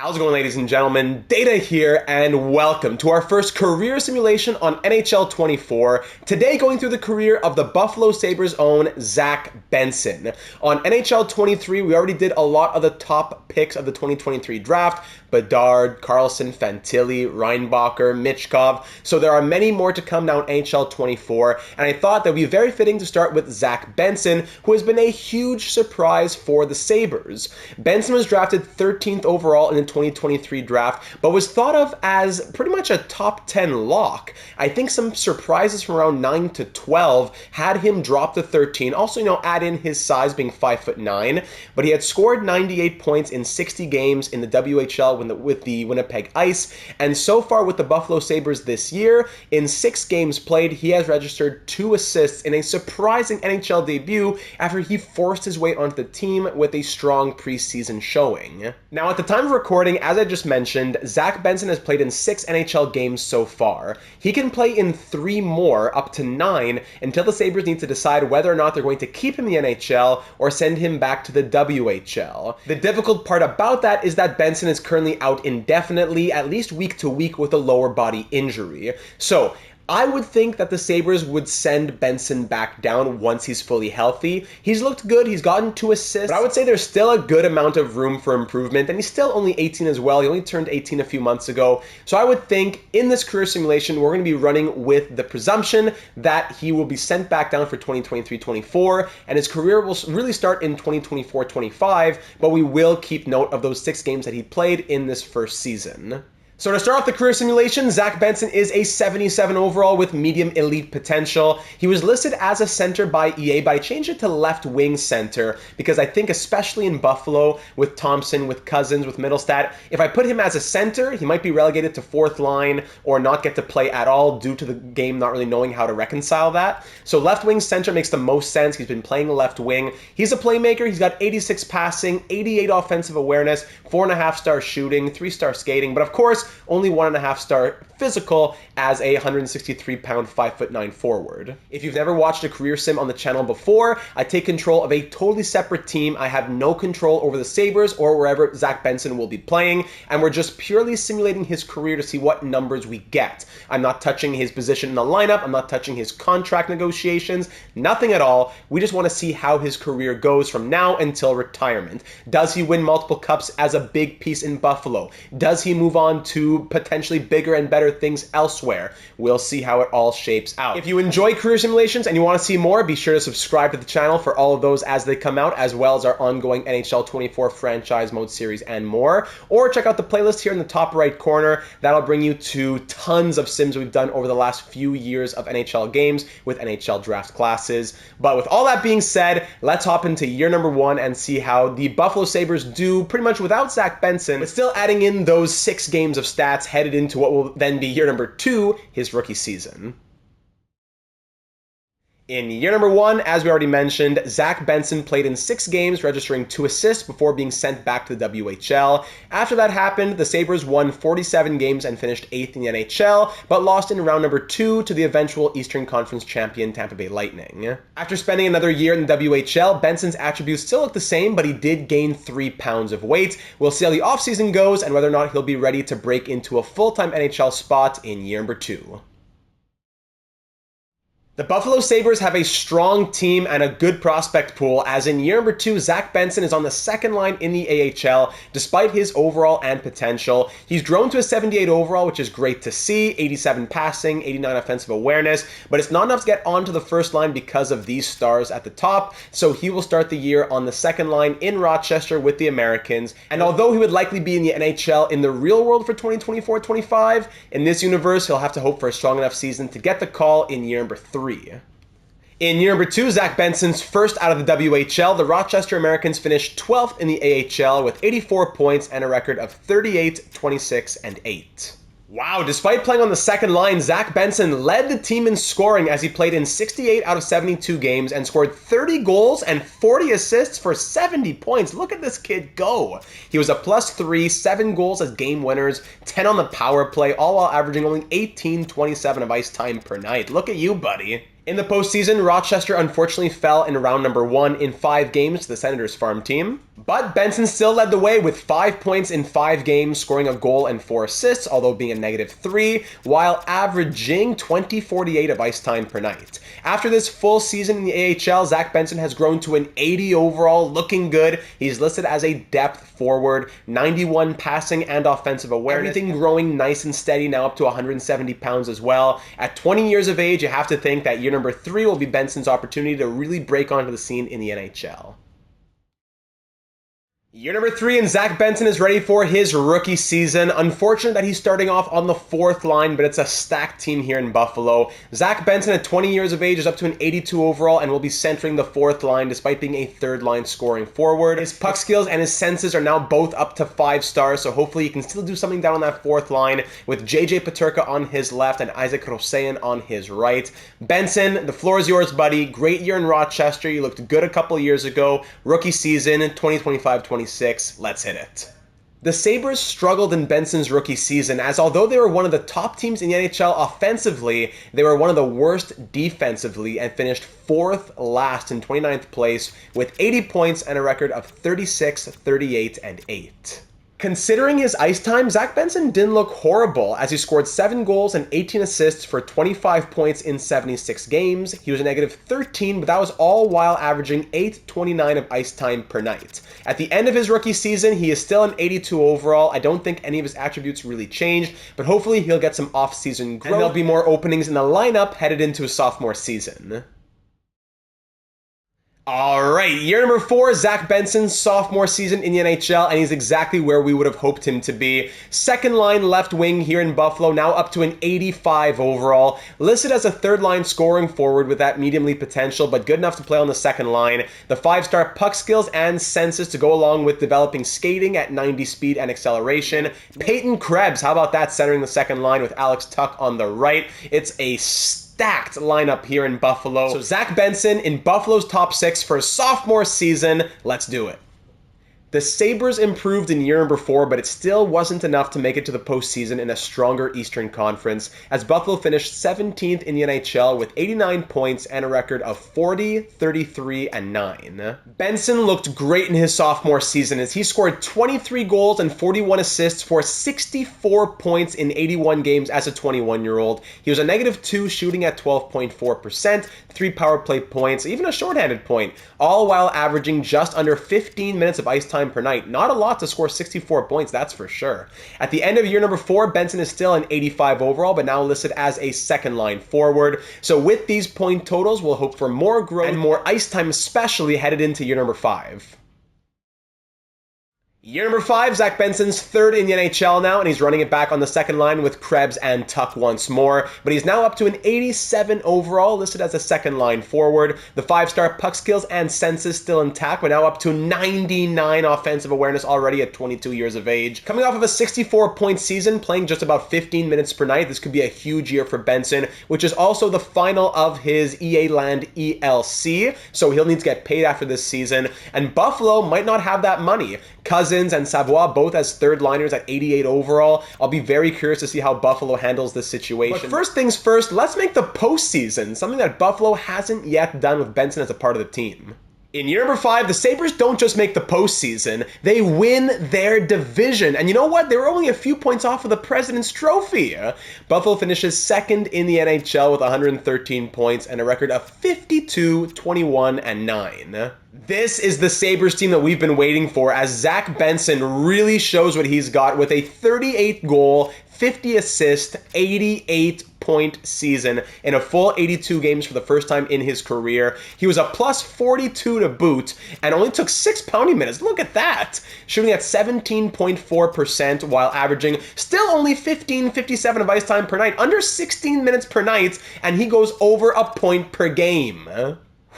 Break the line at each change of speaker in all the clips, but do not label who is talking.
How's it going, ladies and gentlemen? Data here, and welcome to our first career simulation on NHL 24. Today, going through the career of the Buffalo Sabres' own Zach Benson. On NHL 23, we already did a lot of the top picks of the 2023 draft. Bedard, Carlson, Fantilli, Reinbacher, Michkov. So there are many more to come now in NHL 24, and I thought that would be very fitting to start with Zach Benson, who has been a huge surprise for the Sabres. Benson was drafted 13th overall in the 2023 draft, but was thought of as pretty much a top 10 lock. I think some surprises from around 9 to 12 had him drop to 13. Also, add in his size being 5'9", but he had scored 98 points in 60 games in the WHL with the Winnipeg Ice, and so far with the Buffalo Sabres this year, in 6 games played, he has registered 2 assists in a surprising NHL debut after he forced his way onto the team with a strong preseason showing. Now, at the time of recording, as I just mentioned, Zach Benson has played in 6 NHL games so far. He can play in 3 more, up to 9, until the Sabres need to decide whether or not they're going to keep him in the NHL or send him back to the WHL. The difficult part about that is that Benson is currently out indefinitely, at least week to week, with a lower body injury. So I would think that the Sabres would send Benson back down once he's fully healthy. He's looked good, he's gotten 2 assists, but I would say there's still a good amount of room for improvement, and he's still only 18 as well. He only turned 18 a few months ago. So I would think in this career simulation, we're going to be running with the presumption that he will be sent back down for 2023-24, and his career will really start in 2024-25, but we will keep note of those 6 games that he played in this first season. So to start off the career simulation, Zach Benson is a 77 overall with medium elite potential. He was listed as a center by EA, but I changed it to left wing center because I think especially in Buffalo, with Thompson, with Cousins, with Middlestat, if I put him as a center, he might be relegated to 4th line or not get to play at all due to the game not really knowing how to reconcile that. So left wing center makes the most sense. He's been playing left wing. He's a playmaker. He's got 86 passing, 88 offensive awareness, 4.5-star shooting, 3-star skating, but of course, only 1.5-star physical as a 163-pound, 5'9" forward. If you've never watched a career sim on the channel before, I take control of a totally separate team. I have no control over the Sabres or wherever Zach Benson will be playing, and we're just purely simulating his career to see what numbers we get. I'm not touching his position in the lineup. I'm not touching his contract negotiations, nothing at all. We just want to see how his career goes from now until retirement. Does he win multiple cups as a big piece in Buffalo? Does he move on to potentially bigger and better things elsewhere? We'll see how it all shapes out. If you enjoy career simulations and you want to see more, be sure to subscribe to the channel for all of those as they come out, as well as our ongoing NHL 24 franchise mode series and more. Or check out the playlist here in the top right corner. That'll bring you to tons of sims we've done over the last few years of NHL games with NHL draft classes. But with all that being said, let's hop into year number 1 and see how the Buffalo Sabres do pretty much without Zach Benson, but still adding in those 6 games of stats headed into what will then be year number 2, his rookie season. In year number 1, as we already mentioned, Zach Benson played in 6 games, registering 2 assists before being sent back to the WHL. After that happened, the Sabres won 47 games and finished 8th in the NHL, but lost in round number 2 to the eventual Eastern Conference champion Tampa Bay Lightning. After spending another year in the WHL, Benson's attributes still look the same, but he did gain 3 pounds of weight. We'll see how the offseason goes and whether or not he'll be ready to break into a full-time NHL spot in year number 2. The Buffalo Sabres have a strong team and a good prospect pool, as in year number 2, Zach Benson is on the 2nd line in the AHL, despite his overall and potential. He's grown to a 78 overall, which is great to see, 87 passing, 89 offensive awareness, but it's not enough to get onto the 1st line because of these stars at the top, so he will start the year on the 2nd line in Rochester with the Americans, and although he would likely be in the NHL in the real world for 2024-25, in this universe, he'll have to hope for a strong enough season to get the call in year number 3. In year number 2, Zach Benson's first out of the WHL, the Rochester Americans finished 12th in the AHL with 84 points and a record of 38, 26, and 8. Wow, despite playing on the 2nd line, Zach Benson led the team in scoring as he played in 68 out of 72 games and scored 30 goals and 40 assists for 70 points. Look at this kid go. He was a +3, 7 goals as game winners, 10 on the power play, all while averaging only 18.27 of ice time per night. Look at you, buddy. In the postseason, Rochester unfortunately fell in round number 1 in 5 games to the Senators farm team. But Benson still led the way with 5 points in 5 games, scoring a goal and 4 assists, although being a -3, while averaging 20.48 of ice time per night. After this full season in the AHL, Zach Benson has grown to an 80 overall, looking good. He's listed as a depth forward, 91 passing and offensive awareness. Everything growing nice and steady, now up to 170 pounds as well. At 20 years of age, you have to think that year number 3 will be Benson's opportunity to really break onto the scene in the NHL. Year number 3, and Zach Benson is ready for his rookie season. Unfortunate that he's starting off on the 4th line, but it's a stacked team here in Buffalo. Zach Benson at 20 years of age is up to an 82 overall and will be centering the 4th line despite being a 3rd line scoring forward. His puck skills and his senses are now both up to 5 stars, so hopefully he can still do something down on that 4th line with JJ Peterka on his left and Isaac Roseyan on his right. Benson, the floor is yours, buddy. Great year in Rochester. You looked good a couple years ago. Rookie season, 2025-26. Let's hit it. The Sabres struggled in Benson's rookie season, as although they were one of the top teams in the NHL offensively, they were one of the worst defensively and finished 4th last in 29th place with 80 points and a record of 36, 38, and 8. Considering his ice time, Zach Benson didn't look horrible as he scored 7 goals and 18 assists for 25 points in 76 games. He was a -13, but that was all while averaging 8.29 of ice time per night. At the end of his rookie season, he is still an 82 overall. I don't think any of his attributes really changed, but hopefully he'll get some off-season growth and there'll be more openings in the lineup headed into his sophomore season. All right, year number 4, Zach Benson's sophomore season in the NHL, and he's exactly where we would have hoped him to be. 2nd line left wing here in Buffalo, now up to an 85 overall. Listed as a 3rd line scoring forward with that medium league potential, but good enough to play on the 2nd line. The 5-star puck skills and senses to go along with developing skating at 90 speed and acceleration. Peyton Krebs, how about that, centering the 2nd line with Alex Tuck on the right. It's a stacked lineup here in Buffalo. So Zach Benson in Buffalo's top 6 for his sophomore season. Let's do it. The Sabres improved in year number 4, but it still wasn't enough to make it to the postseason in a stronger Eastern Conference, as Buffalo finished 17th in the NHL with 89 points and a record of 40, 33, and 9. Benson looked great in his sophomore season as he scored 23 goals and 41 assists for 64 points in 81 games as a 21-year-old. He was a -2 shooting at 12.4%, 3 power play points, even a shorthanded point, all while averaging just under 15 minutes of ice time per night. Not a lot to score 64 points, that's for sure. At the end of year number 4, Benson is still an 85 overall, but now listed as a 2nd line forward. So with these point totals, we'll hope for more growth and more ice time, especially headed into year number 5. Year number 5, Zach Benson's 3rd in the NHL now, and he's running it back on the 2nd line with Krebs and Tuck once more, but he's now up to an 87 overall, listed as a 2nd line forward. The 5-star puck skills and senses still intact, but now up to 99 offensive awareness already at 22 years of age. Coming off of a 64-point season, playing just about 15 minutes per night, this could be a huge year for Benson, which is also the final of his EA Land ELC, so he'll need to get paid after this season, and Buffalo might not have that money. Cousins and Savoie both as 3rd liners at 88 overall. I'll be very curious to see how Buffalo handles this situation. But first things first, let's make the postseason, something that Buffalo hasn't yet done with Benson as a part of the team. In year number 5, the Sabres don't just make the postseason, they win their division. And you know what? They were only a few points off of the President's Trophy. Buffalo finishes 2nd in the NHL with 113 points and a record of 52, 21, and 9. This is the Sabres team that we've been waiting for, as Zach Benson really shows what he's got with a 38 goal, 50 assist, 88 point season in a full 82 games for the first time in his career. He was a plus 42 to boot and only took 6 pounding minutes. Look at that. Shooting at 17.4% while averaging still only 15.57 of ice time per night, under 16 minutes per night, and he goes over a point per game.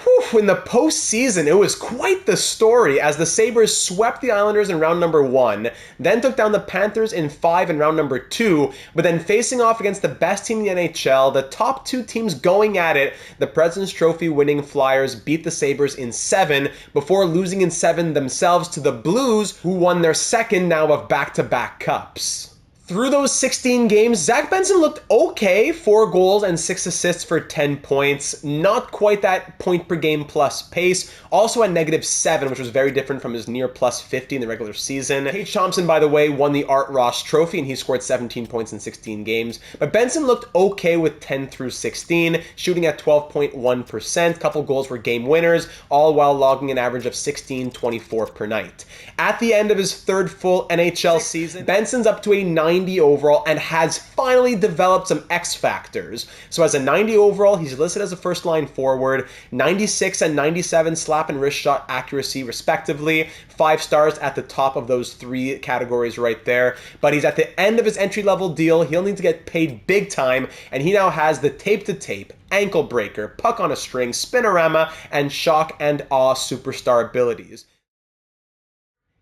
Whew, in the postseason, it was quite the story as the Sabres swept the Islanders in round number 1, then took down the Panthers in 5 in round number 2, but then facing off against the best team in the NHL, the top 2 teams going at it, the President's Trophy winning Flyers beat the Sabres in 7 before losing in 7 themselves to the Blues, who won their 2nd now of back-to-back cups. Through those 16 games, Zach Benson looked okay, 4 goals and 6 assists for 10 points. Not quite that point per game plus pace. Also at -7, which was very different from his near plus 50 in the regular season. Tage Thompson, by the way, won the Art Ross Trophy, and he scored 17 points in 16 games. But Benson looked okay with 10 through 16, shooting at 12.1%. Couple goals were game winners, all while logging an average of 16.24 per night. At the end of his third full NHL season, Benson's up to a 90 overall and has finally developed some X factors. So as a 90 overall, he's listed as a first line forward, 96 and 97 slap and wrist shot accuracy respectively, 5 stars at the top of those 3 categories right there. But he's at the end of his entry level deal. He'll need to get paid big time, and he now has the tape to tape, ankle breaker, puck on a string, spinorama, and shock and awe superstar abilities.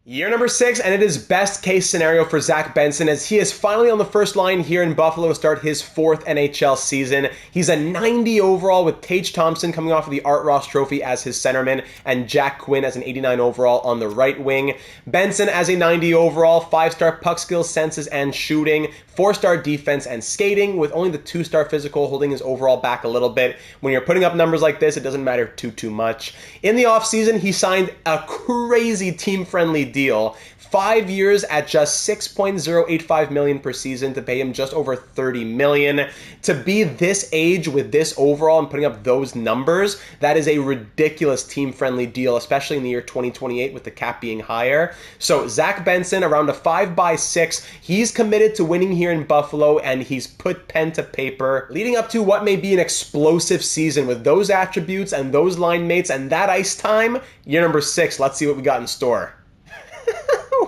Year number 6, and it is best case scenario for Zach Benson as he is finally on the first line here in Buffalo to start his 4th NHL season. He's a 90 overall with Tage Thompson coming off of the Art Ross Trophy as his centerman and Jack Quinn as an 89 overall on the right wing. Benson as a 90 overall, 5-star puck skills, senses, and shooting, 4-star defense and skating, with only the 2-star physical holding his overall back a little bit. When you're putting up numbers like this, it doesn't matter too much. In the offseason, he signed a crazy team-friendly deal. 5 years at just $6.085 million per season to pay him just over $30 million. To be this age with this overall and putting up those numbers, that is a ridiculous team-friendly deal, especially in the year 2028 with the cap being higher. So Zach Benson, around a 5x6, he's committed to winning here in Buffalo, and he's put pen to paper, leading up to what may be an explosive season with those attributes and those line mates and that ice time. Year number 6, let's see what we got in store.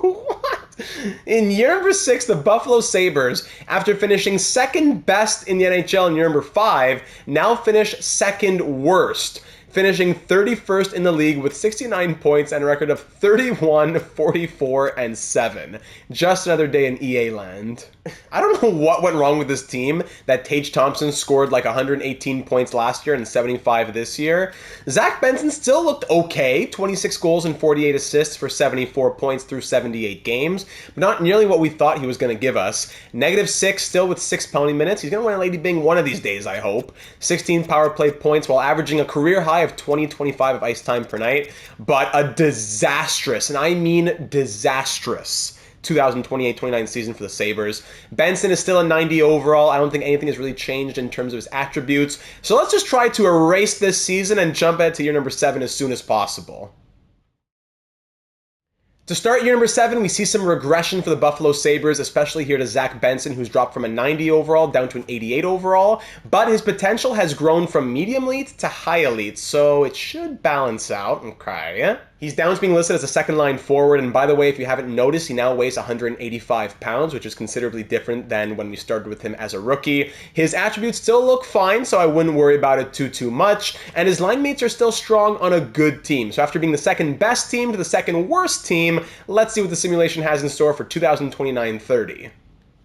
What? In year number 6, the Buffalo Sabres, after finishing second best in the NHL in year number 5, now finish second worst, finishing 31st in the league with 69 points and a record of 31, 44, and 7. Just another day in EA land. I don't know what went wrong with this team that Tage Thompson scored like 118 points last year and 75 this year. Zach Benson still looked okay, 26 goals and 48 assists for 74 points through 78 games, but not nearly what we thought he was going to give us. -6 still with 6 penalty minutes. He's going to win a Lady Byng one of these days, I hope. 16 power play points while averaging a career high of 20-25 of ice time per night, but a disastrous, and I mean disastrous, 2028-29 season for the Sabres. Benson is still a 90 overall. I don't think anything has really changed in terms of his attributes. So let's just try to erase this season and jump ahead to year number 7 as soon as possible. To start year number 7, we see some regression for the Buffalo Sabres, especially here to Zach Benson, who's dropped from a 90 overall down to an 88 overall, but his potential has grown from medium elite to high elite, so it should balance out. Okay. He's down to being listed as a second-line forward, and by the way, if you haven't noticed, he now weighs 185 pounds, which is considerably different than when we started with him as a rookie. His attributes still look fine, so I wouldn't worry about it too much, and his line mates are still strong on a good team. So after being the second best team to the second worst team, let's see what the simulation has in store for 2029-30.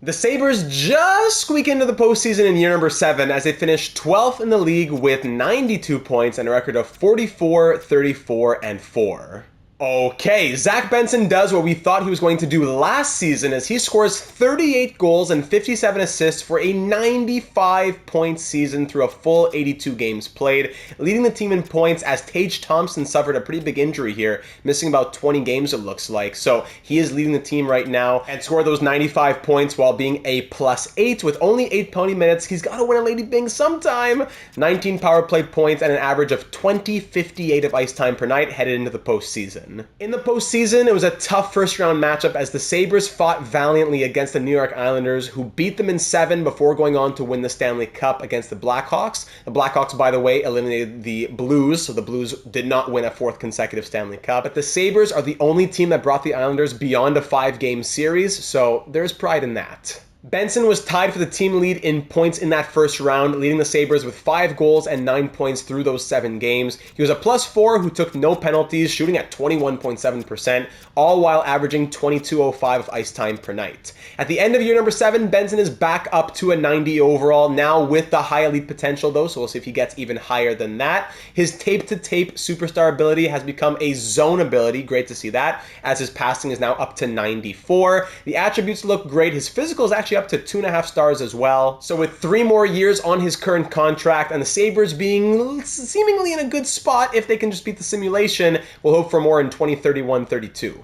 The Sabres just squeak into the postseason in year number 7 as they finish 12th in the league with 92 points and a record of 44, 34, and 4. Okay, Zach Benson does what we thought he was going to do last season as he scores 38 goals and 57 assists for a 95-point season through a full 82 games played, leading the team in points as Tage Thompson suffered a pretty big injury here, missing about 20 games it looks like. So he is leading the team right now and scored those 95 points while being a +8 with only 8 penalty minutes. He's got to win a Lady Byng sometime. 19 power play points and an average of 20.58 of ice time per night headed into the postseason. In the postseason, it was a tough first-round matchup as the Sabres fought valiantly against the New York Islanders, who beat them in 7 before going on to win the Stanley Cup against the Blackhawks. The Blackhawks, by the way, eliminated the Blues, so the Blues did not win a 4th consecutive Stanley Cup. But the Sabres are the only team that brought the Islanders beyond a 5-game series, so there's pride in that. Benson was tied for the team lead in points in that first round, leading the Sabres with 5 goals and 9 points through those 7 games. He was a +4 who took no penalties, shooting at 21.7%, all while averaging 22.05 of ice time per night. At the end of year number 7, Benson is back up to a 90 overall, now with the high elite potential though, so we'll see if he gets even higher than that. His tape-to-tape superstar ability has become a zone ability, great to see that, as his passing is now up to 94. The attributes look great, his physical is actually up to 2.5 stars as well. So with 3 more years on his current contract and the Sabres being seemingly in a good spot if they can just beat the simulation, we'll hope for more in 2031-32.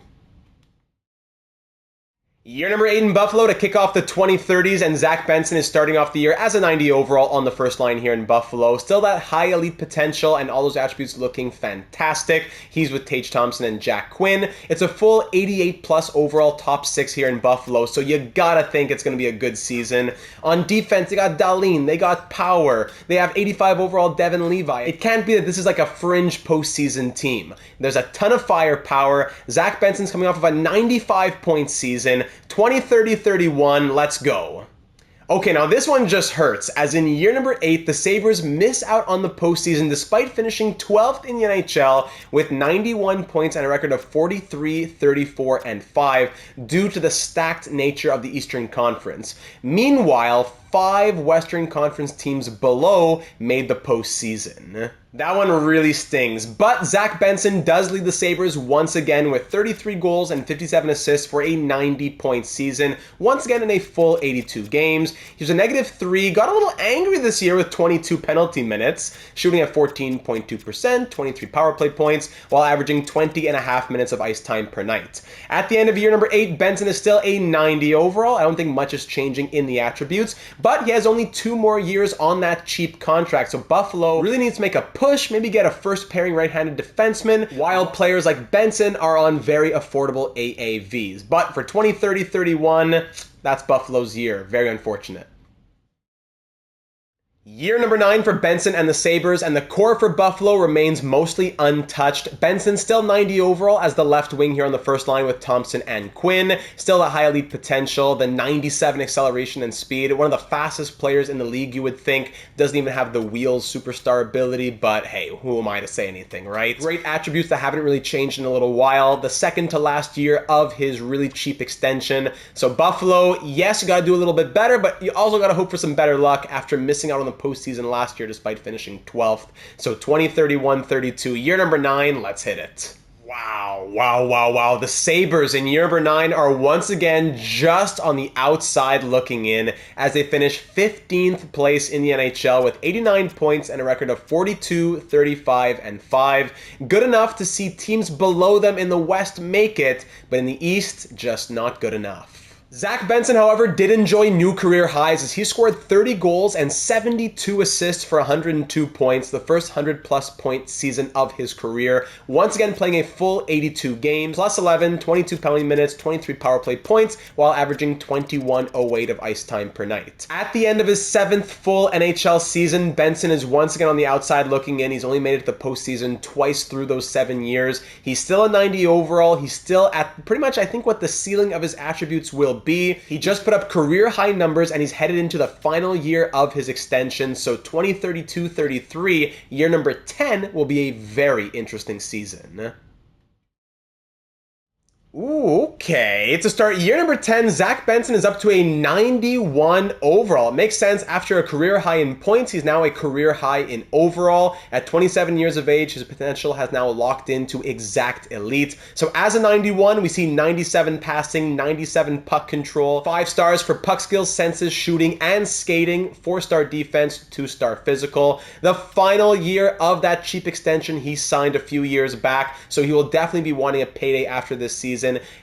Year number 8 in Buffalo to kick off the 2030s, and Zach Benson is starting off the year as a 90 overall on the first line here in Buffalo. Still that high elite potential and all those attributes looking fantastic. He's with Tage Thompson and Jack Quinn. It's a full 88 plus overall top 6 here in Buffalo, so you gotta think it's gonna be a good season. On defense, they got Dahlin, they got Power, they have 85 overall Devin Levi. It can't be that this is like a fringe postseason team. There's a ton of firepower. Zach Benson's coming off of a 95-point season. 2030-31, let's go. Okay, now this one just hurts, as in year number 8, the Sabres miss out on the postseason despite finishing 12th in the NHL with 91 points and a record of 43, 34, and 5 due to the stacked nature of the Eastern Conference. Meanwhile, 5 Western Conference teams below made the postseason. That one really stings, but Zach Benson does lead the Sabres once again with 33 goals and 57 assists for a 90-point season, once again in a full 82 games. He was a -3, got a little angry this year with 22 penalty minutes, shooting at 14.2%, 23 power play points, while averaging 20.5 minutes of ice time per night. At the end of year number 8, Benson is still a 90 overall. I don't think much is changing in the attributes, but he has only 2 more years on that cheap contract, so Buffalo really needs to make a push, maybe get a first pairing right-handed defenseman, while players like Benson are on very affordable AAVs. But for 2030-31, that's Buffalo's year. Very unfortunate. Year number 9 for Benson and the Sabres, and the core for Buffalo remains mostly untouched. Benson still 90 overall as the left wing here on the first line with Thompson and Quinn. Still a high elite potential, the 97 acceleration and speed. One of the fastest players in the league, you would think. Doesn't even have the wheels superstar ability, but hey, who am I to say anything, right? Great attributes that haven't really changed in a little while. The second to last year of his really cheap extension. So Buffalo, yes, you gotta do a little bit better, but you also gotta hope for some better luck after missing out on the postseason last year despite finishing 12th. So 2031-32, year number 9, let's hit it. Wow. The Sabres in year number 9 are once again just on the outside looking in as they finish 15th place in the NHL with 89 points and a record of 42, 35, and 5. Good enough to see teams below them in the West make it, but in the East, just not good enough. Zach Benson, however, did enjoy new career highs as he scored 30 goals and 72 assists for 102 points, the first 100-plus point season of his career. Once again, playing a full 82 games, plus 11, 22 penalty minutes, 23 power play points, while averaging 21.08 of ice time per night. At the end of his 7th full NHL season, Benson is once again on the outside looking in. He's only made it to the postseason twice through those 7 years. He's still a 90 overall. He's still at pretty much, I think, what the ceiling of his attributes will be. He just put up career high numbers and he's headed into the final year of his extension. So 2032-33, year number 10, will be a very interesting season. Ooh, okay. To start year number 10, Zach Benson is up to a 91 overall. It makes sense. After a career high in points, he's now a career high in overall. At 27 years of age, his potential has now locked into exact elite. So as a 91, we see 97 passing, 97 puck control, 5 stars for puck skills, senses, shooting, and skating, 4-star defense, 2-star physical. The final year of that cheap extension he signed a few years back, so he will definitely be wanting a payday after this season.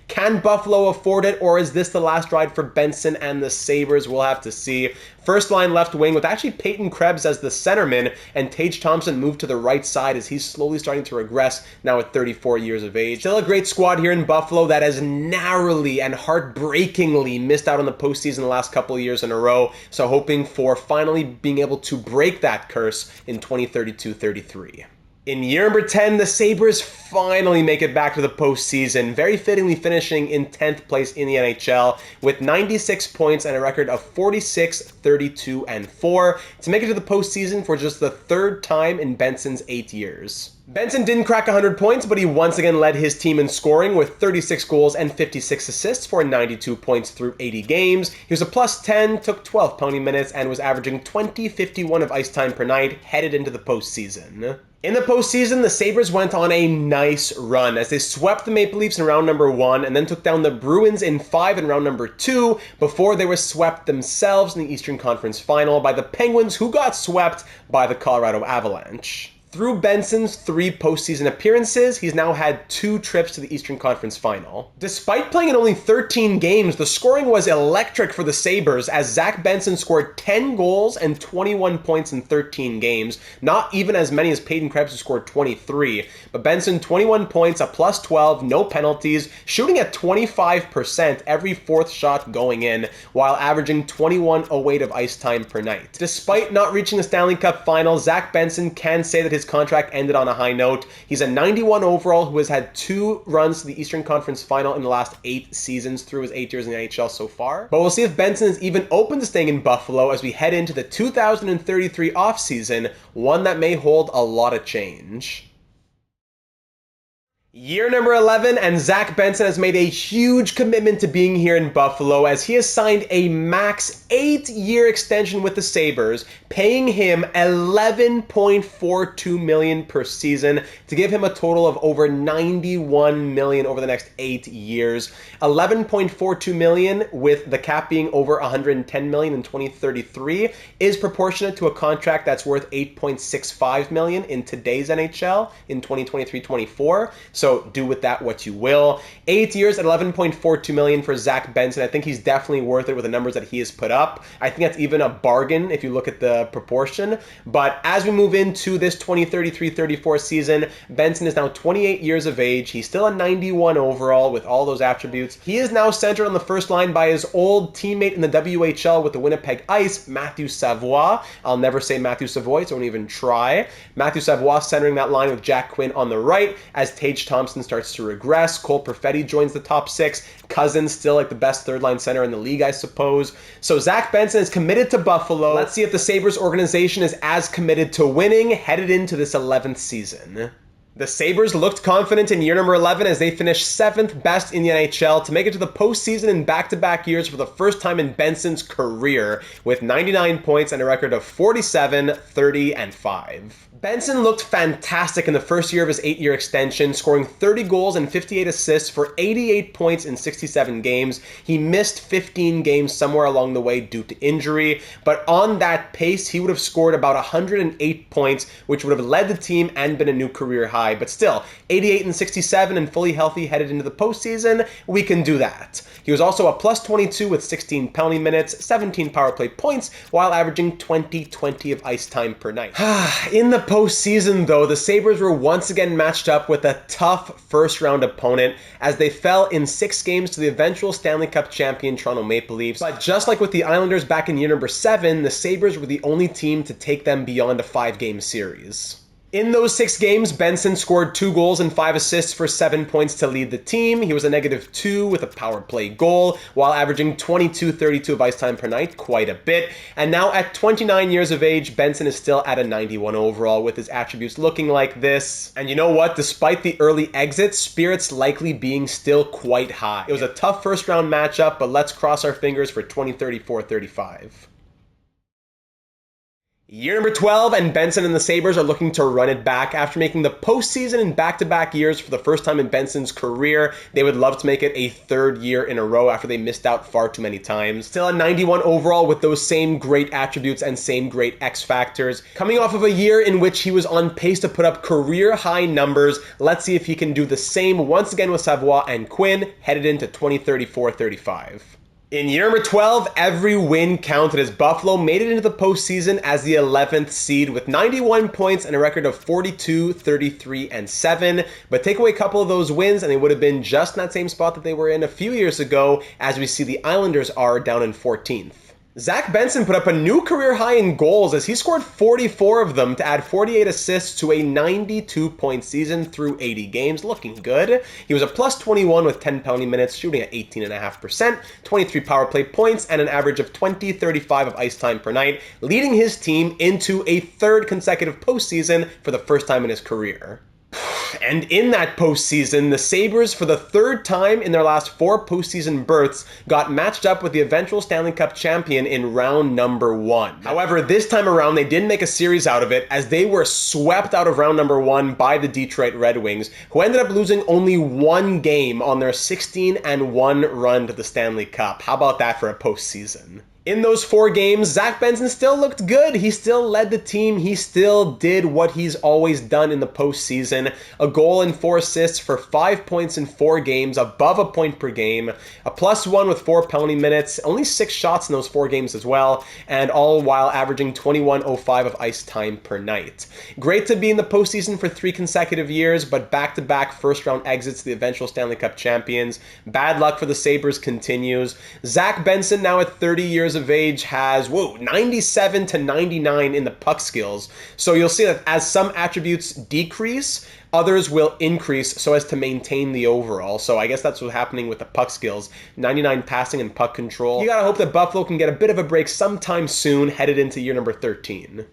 Can Buffalo afford it, or is this the last ride for Benson and the Sabres? We'll have to see. First line left wing with actually Peyton Krebs as the centerman, and Tage Thompson moved to the right side as he's slowly starting to regress now at 34 years of age. Still a great squad here in Buffalo that has narrowly and heartbreakingly missed out on the postseason the last couple of years in a row, so hoping for finally being able to break that curse in 2032-33. In year number 10, the Sabres finally make it back to the postseason, very fittingly finishing in 10th place in the NHL with 96 points and a record of 46, 32, and 4 to make it to the postseason for just the third time in Benson's 8 years. Benson didn't crack 100 points, but he once again led his team in scoring with 36 goals and 56 assists for 92 points through 80 games. He was a plus 10, took 12 penalty minutes, and was averaging 20.51 of ice time per night headed into the postseason. In the postseason, the Sabres went on a nice run as they swept the Maple Leafs in round number 1 and then took down the Bruins in 5 in round number 2 before they were swept themselves in the Eastern Conference Final by the Penguins, who got swept by the Colorado Avalanche. Through Benson's 3 postseason appearances, he's now had 2 trips to the Eastern Conference Final. Despite playing in only 13 games, the scoring was electric for the Sabres as Zach Benson scored 10 goals and 21 points in 13 games, not even as many as Peyton Krebs, who scored 23. But Benson, 21 points, a plus 12, no penalties, shooting at 25% every fourth shot going in, while averaging 21.08 of ice time per night. Despite not reaching the Stanley Cup Final, Zach Benson can say that his contract ended on a high note. He's a 91 overall who has had 2 runs to the Eastern Conference Final in the last 8 seasons through his 8 years in the NHL so far. But we'll see if Benson is even open to staying in Buffalo as we head into the 2033 offseason, one that may hold a lot of change. Year number 11, and Zach Benson has made a huge commitment to being here in Buffalo as he has signed a max 8-year extension with the Sabres, paying him $11.42 million per season to give him a total of over $91 million over the next 8 years. $11.42 million, with the cap being over $110 million in 2033, is proportionate to a contract that's worth $8.65 million in today's NHL in 2023-24. So do with that what you will. 8 years at $11.42 million for Zach Benson. I think he's definitely worth it with the numbers that he has put up. I think that's even a bargain if you look at the proportion. But as we move into this 2033-34 season, Benson is now 28 years of age. He's still a 91 overall with all those attributes. He is now centered on the first line by his old teammate in the WHL with the Winnipeg Ice, Matthew Savoie. I'll never say Matthew Savoie, so don't even try. Matthew Savoie centering that line with Jack Quinn on the right as Tage Thompson starts to regress. Cole Perfetti joins the top 6. Cousins still like the best third-line center in the league, I suppose. So Zach Benson is committed to Buffalo. Let's see if the Sabres organization is as committed to winning headed into this 11th season. The Sabres looked confident in year number 11 as they finished 7th best in the NHL to make it to the postseason in back-to-back years for the first time in Benson's career, with 99 points and a record of 47, 30, and 5. Benson looked fantastic in the first year of his 8-year extension, scoring 30 goals and 58 assists for 88 points in 67 games. He missed 15 games somewhere along the way due to injury, but on that pace, he would have scored about 108 points, which would have led the team and been a new career high. But still, 88 and 67 and fully healthy headed into the postseason, we can do that. He was also a plus 22 with 16 penalty minutes, 17 power play points, while averaging 20 of ice time per night. In the postseason, though, the Sabres were once again matched up with a tough first-round opponent as they fell in 6 games to the eventual Stanley Cup champion Toronto Maple Leafs. But just like with the Islanders back in year number 7, the Sabres were the only team to take them beyond a 5-game series. In those 6 games, Benson scored 2 goals and 5 assists for 7 points to lead the team. He was a -2 with a power play goal, while averaging 22-32 of ice time per night, quite a bit. And now at 29 years of age, Benson is still at a 91 overall with his attributes looking like this. And you know what? Despite the early exit, spirits likely being still quite high. It was a tough first round matchup, but let's cross our fingers for 2034-35. Year number 12, and Benson and the Sabres are looking to run it back after making the postseason in back-to-back years for the first time in Benson's career. They would love to make it a 3rd year in a row after they missed out far too many times. Still a 91 overall with those same great attributes and same great X factors. Coming off of a year in which he was on pace to put up career-high numbers, let's see if he can do the same once again with Savoie and Quinn headed into 2034-35. In year number 12, every win counted as Buffalo made it into the postseason as the 11th seed with 91 points and a record of 42, 33, and 7. But take away a couple of those wins and they would have been just in that same spot that they were in a few years ago, as we see the Islanders are down in 14th. Zach Benson put up a new career high in goals as he scored 44 of them to add 48 assists to a 92-point season through 80 games. Looking good. He was a plus 21 with 10 penalty minutes, shooting at 18.5%, 23 power play points, and an average of 20.35 of ice time per night, leading his team into a third consecutive postseason for the first time in his career. And in that postseason, the Sabres, for the third time in their last 4 postseason berths, got matched up with the eventual Stanley Cup champion in round number 1. However, this time around, they didn't make a series out of it, as they were swept out of round number 1 by the Detroit Red Wings, who ended up losing only 1 game on their 16-1 run to the Stanley Cup. How about that for a postseason? In those 4 games, Zach Benson still looked good. He still led the team. He still did what he's always done in the postseason. A goal and 4 assists for 5 points in 4 games, above a point per game. A +1 with 4 penalty minutes. Only 6 shots in those 4 games as well. And all while averaging 21.05 of ice time per night. Great to be in the postseason for 3 consecutive years, but back-to-back first-round exits to the eventual Stanley Cup champions. Bad luck for the Sabres continues. Zach Benson, now at 30 years of age, has 97 to 99 in the puck skills. So you'll see that as some attributes decrease, others will increase so as to maintain the overall. So I guess that's what's happening with the puck skills. 99 passing and puck control. You gotta hope that Buffalo can get a bit of a break sometime soon, headed into year number 13.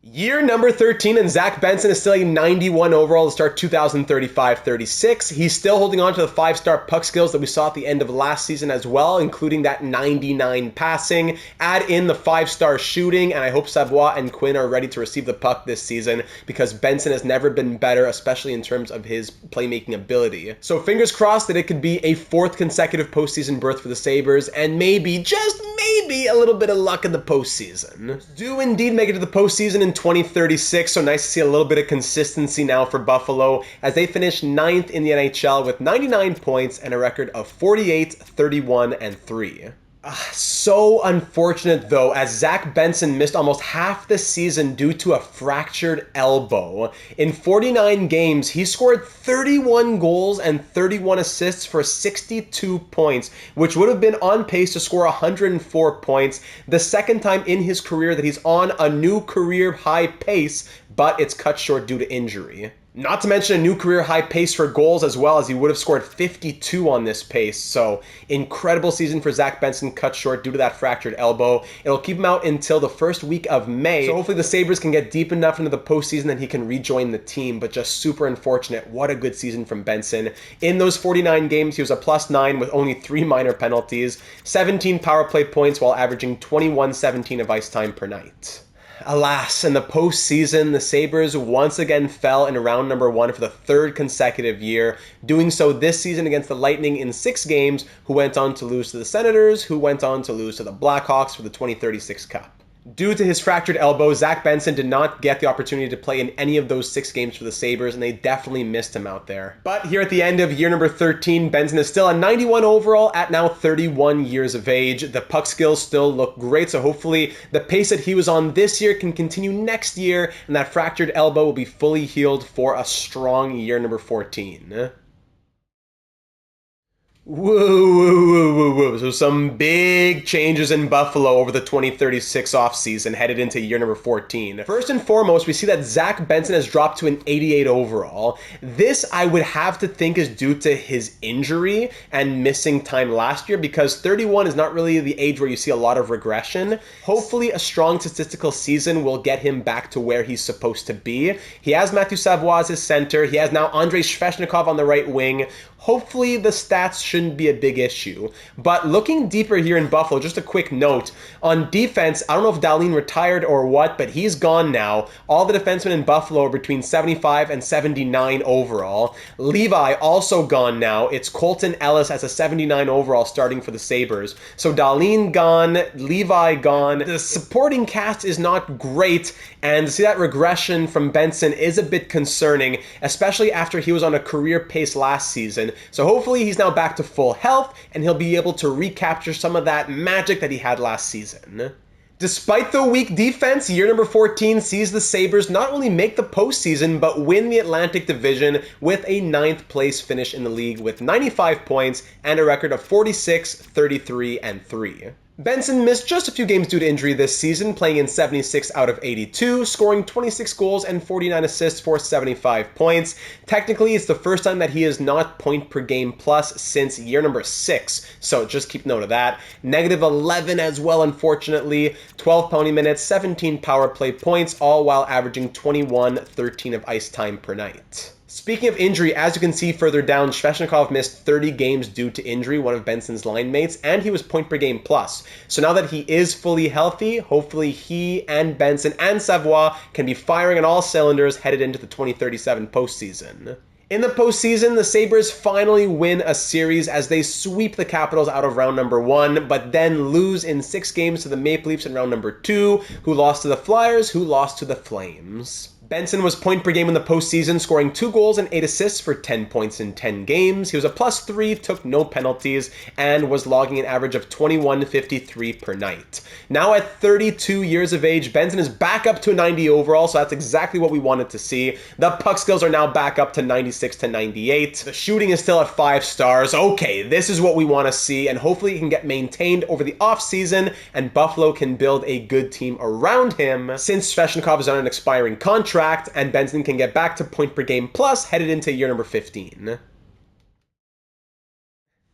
Year number 13, and Zach Benson is still a 91 overall to start 2035-36. He's still holding on to the 5-star puck skills that we saw at the end of last season as well, including that 99 passing. Add in the 5-star shooting, and I hope Savoie and Quinn are ready to receive the puck this season, because Benson has never been better, especially in terms of his playmaking ability. So fingers crossed that it could be a 4th consecutive postseason berth for the Sabres, and maybe, just maybe, a little bit of luck in the postseason. Do indeed make it to the postseason in 2036, so nice to see a little bit of consistency now for Buffalo as they finish 9th in the NHL with 99 points and a record of 48, 31, and 3. So unfortunate though, as Zach Benson missed almost half the season due to a fractured elbow. In 49 games, he scored 31 goals and 31 assists for 62 points, which would have been on pace to score 104 points, the second time in his career that he's on a new career high pace, but it's cut short due to injury. Not to mention a new career high pace for goals as well, as he would have scored 52 on this pace. So incredible season for Zach Benson, cut short due to that fractured elbow. It'll keep him out until the first week of May. So hopefully the Sabres can get deep enough into the postseason that he can rejoin the team, but just super unfortunate. What a good season from Benson. In those 49 games, he was a +9 with only 3 minor penalties, 17 power play points while averaging 21.17 of ice time per night. Alas, in the postseason, the Sabres once again fell in round number 1 for the 3rd consecutive year, doing so this season against the Lightning in 6 games, who went on to lose to the Senators, who went on to lose to the Blackhawks for the 2036 Cup. Due to his fractured elbow, Zach Benson did not get the opportunity to play in any of those 6 games for the Sabres, and they definitely missed him out there. But here at the end of year number 13, Benson is still a 91 overall at now 31 years of age. The puck skills still look great, so hopefully the pace that he was on this year can continue next year, and that fractured elbow will be fully healed for a strong year number 14. Whoa. So some big changes in Buffalo over the 2036 offseason headed into year number 14. First and foremost, we see that Zach Benson has dropped to an 88 overall. This, I would have to think, is due to his injury and missing time last year, because 31 is not really the age where you see a lot of regression. Hopefully a strong statistical season will get him back to where he's supposed to be. He has Matthew Savoie as his center. He has now Andrei Svechnikov on the right wing. Hopefully the stats shouldn't be a big issue. But looking deeper here in Buffalo, just a quick note. On defense, I don't know if Dahlin retired or what, but he's gone now. All the defensemen in Buffalo are between 75 and 79 overall. Levi also gone now. It's Colton Ellis as a 79 overall starting for the Sabres. So Dahlin gone, Levi gone. The supporting cast is not great, and to see that regression from Benson is a bit concerning, especially after he was on a career pace last season. So hopefully he's now back to full health and he'll be able to recapture some of that magic that he had last season. Despite the weak defense, year number 14 sees the Sabres not only make the postseason, but win the Atlantic Division with a 9th place finish in the league with 95 points and a record of 46, 33, and 3. Benson missed just a few games due to injury this season, playing in 76 out of 82, scoring 26 goals and 49 assists for 75 points. Technically, it's the first time that he is not point per game plus since year number 6, so just keep note of that. Negative 11 as well, unfortunately. 12 penalty minutes, 17 power play points, all while averaging 21-13 of ice time per night. Speaking of injury, as you can see further down, Svechnikov missed 30 games due to injury, one of Benson's line mates, and he was point per game plus. So now that he is fully healthy, hopefully he and Benson and Savoie can be firing on all cylinders headed into the 2037 postseason. In the postseason, the Sabres finally win a series as they sweep the Capitals out of round number 1, but then lose in 6 games to the Maple Leafs in round number 2, who lost to the Flyers, who lost to the Flames. Benson was point per game in the postseason, scoring 2 goals and 8 assists for 10 points in 10 games. He was a +3, took no penalties, and was logging an average of 21.53 per night. Now at 32 years of age, Benson is back up to a 90 overall, so that's exactly what we wanted to see. The puck skills are now back up to 96 to 98. The shooting is still at 5 stars. Okay, this is what we want to see, and hopefully it can get maintained over the offseason, and Buffalo can build a good team around him, since Svechnikov is on an expiring contract, and Benson can get back to point per game plus headed into year number 15.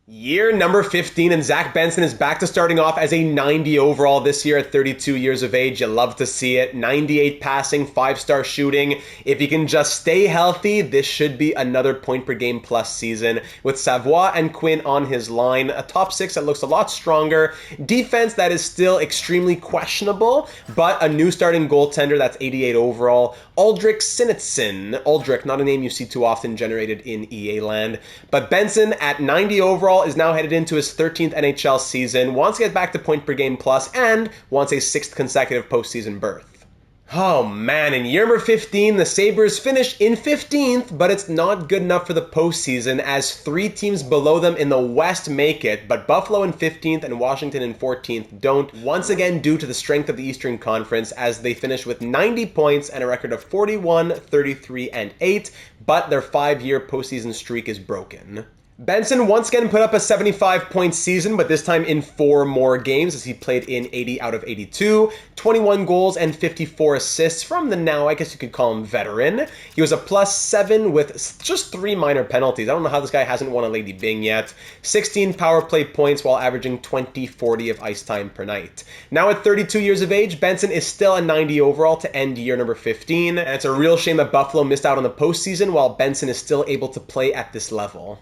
Year number 15, and Zach Benson is back to starting off as a 90 overall this year at 32 years of age. You love to see it. 98 passing, 5-star shooting. If he can just stay healthy, this should be another point per game plus season. With Savoie and Quinn on his line, a top 6 that looks a lot stronger. Defense that is still extremely questionable, but a new starting goaltender that's 88 overall. Aldrich Sinitson. Aldrich, not a name you see too often generated in EA land. But Benson at 90 overall is now headed into his 13th NHL season, wants to get back to point per game plus, and wants a 6th consecutive postseason berth. Oh man, in year number 15, the Sabres finish in 15th, but it's not good enough for the postseason as 3 teams below them in the West make it, but Buffalo in 15th and Washington in 14th don't, once again due to the strength of the Eastern Conference as they finish with 90 points and a record of 41, 33, and 8, but their 5-year postseason streak is broken. Benson once again put up a 75-point season, but this time in 4 more games as he played in 80 out of 82, 21 goals and 54 assists from the now, I guess you could call him veteran. He was a +7 with just 3 minor penalties. I don't know how this guy hasn't won a Lady Byng yet. 16 power play points while averaging 20-40 of ice time per night. Now at 32 years of age, Benson is still a 90 overall to end year number 15, and it's a real shame that Buffalo missed out on the postseason while Benson is still able to play at this level.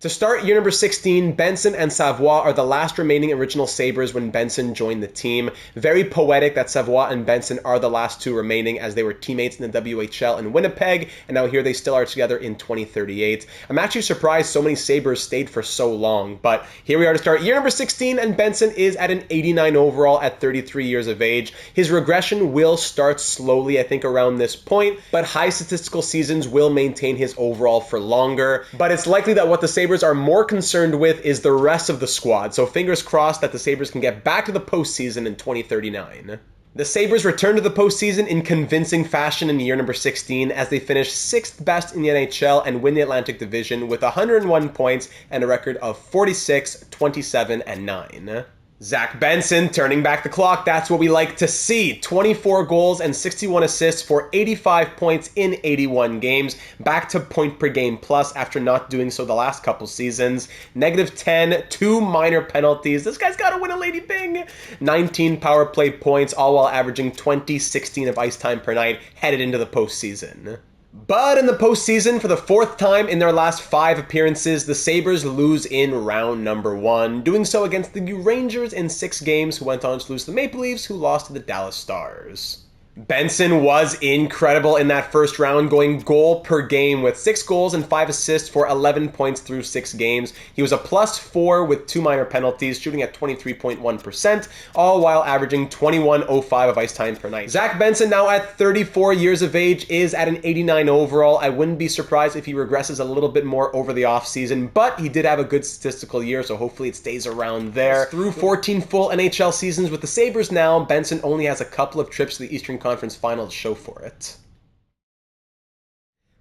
To start year number 16, Benson and Savoie are the last remaining original Sabres when Benson joined the team. Very poetic that Savoie and Benson are the last 2 remaining as they were teammates in the WHL in Winnipeg, and now here they still are together in 2038. I'm actually surprised so many Sabres stayed for so long, but here we are to start year number 16, and Benson is at an 89 overall at 33 years of age. His regression will start slowly, I think, around this point, but high statistical seasons will maintain his overall for longer, but it's likely that what the Sabres are more concerned with is the rest of the squad, so fingers crossed that the Sabres can get back to the postseason in 2039. The Sabres return to the postseason in convincing fashion in year number 16 as they finish 6th best in the NHL and win the Atlantic Division with 101 points and a record of 46, 27, and 9. Zach Benson turning back the clock, that's what we like to see. 24 goals and 61 assists for 85 points in 81 games. Back to point per game plus after not doing so the last couple seasons. -10, 2 minor penalties. This guy's got to win a Lady Byng. 19 power play points, all while averaging 20-16 of ice time per night headed into the postseason. But in the postseason, for the 4th time in their last 5 appearances, the Sabres lose in round number 1, doing so against the Rangers in 6 games, who went on to lose to the Maple Leafs, who lost to the Dallas Stars. Benson was incredible in that first round, going goal per game with 6 goals and 5 assists for 11 points through 6 games. He was a +4 with 2 minor penalties, shooting at 23.1%, all while averaging 21.05 of ice time per night. Zach Benson, now at 34 years of age, is at an 89 overall. I wouldn't be surprised if he regresses a little bit more over the offseason, but he did have a good statistical year, so hopefully it stays around there. Through 14 full NHL seasons with the Sabres now, Benson only has a couple of trips to the Eastern Conference Final to show for it.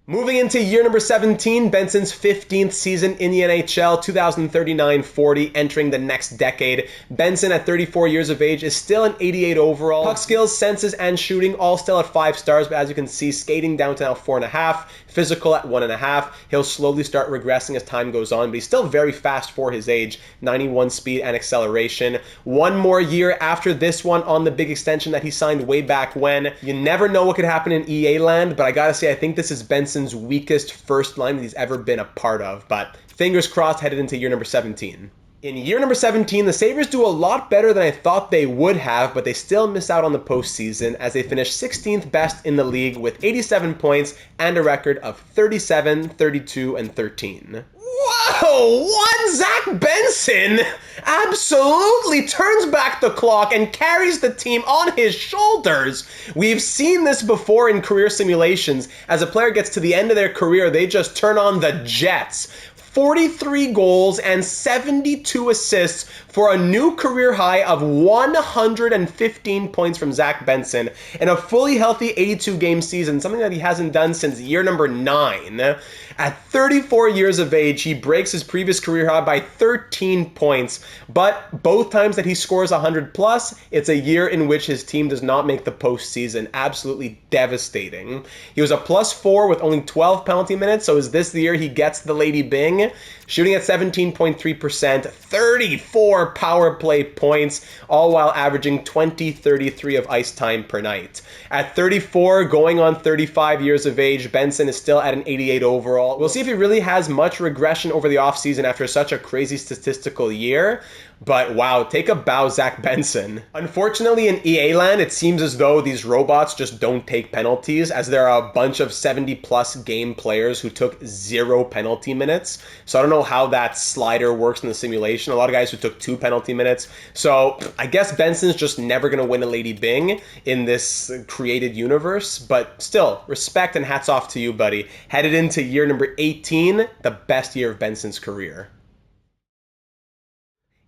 Moving into year number 17, Benson's 15th season in the NHL, 2039-40, entering the next decade. Benson, at 34 years of age, is still an 88 overall. Puck skills, senses, and shooting all still at 5 stars, but as you can see, skating down to now 4.5, physical at 1.5. He'll slowly start regressing as time goes on, but he's still very fast for his age, 91 speed and acceleration. One more year after this one on the big extension that he signed way back when. You never know what could happen in EA land, but I gotta say, I think this is Benson's weakest first line that he's ever been a part of, but fingers crossed headed into year number 17. In year number 17, the Sabres do a lot better than I thought they would have, but they still miss out on the postseason as they finish 16th best in the league with 87 points and a record of 37, 32, and 13. Whoa! What? Zach Benson absolutely turns back the clock and carries the team on his shoulders. We've seen this before in career simulations. As a player gets to the end of their career, they just turn on the jets. 43 goals and 72 assists for a new career high of 115 points from Zach Benson in a fully healthy 82-game season, something that he hasn't done since year number 9. At 34 years of age, he breaks his previous career high by 13 points, but both times that he scores 100 plus, it's a year in which his team does not make the postseason. Absolutely devastating. He was a +4 with only 12 penalty minutes, so is this the year he gets the Lady Byng? Shooting at 17.3%, 34 power play points, all while averaging 20-33 of ice time per night. At 34, going on 35 years of age, Benson is still at an 88 overall. We'll see if he really has much regression over the offseason after such a crazy statistical year. But wow, take a bow, Zach Benson. Unfortunately, in EA land, it seems as though these robots just don't take penalties, as there are a bunch of 70-plus game players who took 0 penalty minutes. So I don't know how that slider works in the simulation. A lot of guys who took 2 penalty minutes. So I guess Benson's just never going to win a Lady Byng in this created universe. But still, respect and hats off to you, buddy. Headed into year number 18, the best year of Benson's career.